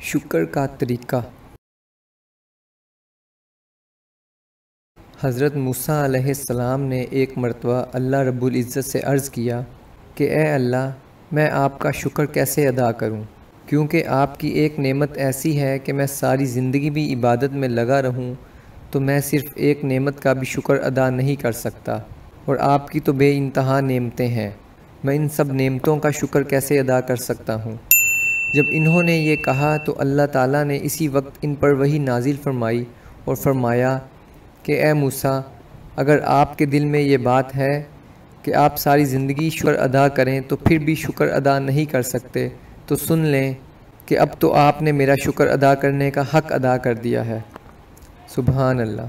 شکر کا طریقہ۔ حضرت موسیٰ علیہ السلام نے ایک مرتبہ اللہ رب العزت سے عرض کیا کہ اے اللہ، میں آپ کا شکر کیسے ادا کروں، کیونکہ آپ کی ایک نعمت ایسی ہے کہ میں ساری زندگی بھی عبادت میں لگا رہوں تو میں صرف ایک نعمت کا بھی شکر ادا نہیں کر سکتا، اور آپ کی تو بے انتہا نعمتیں ہیں، میں ان سب نعمتوں کا شکر کیسے ادا کر سکتا ہوں۔ جب انہوں نے یہ کہا تو اللہ تعالیٰ نے اسی وقت ان پر وحی نازل فرمائی اور فرمایا کہ اے موسیٰ، اگر آپ کے دل میں یہ بات ہے کہ آپ ساری زندگی شکر ادا کریں تو پھر بھی شکر ادا نہیں کر سکتے تو سن لیں کہ اب تو آپ نے میرا شکر ادا کرنے کا حق ادا کر دیا ہے۔ سبحان اللہ۔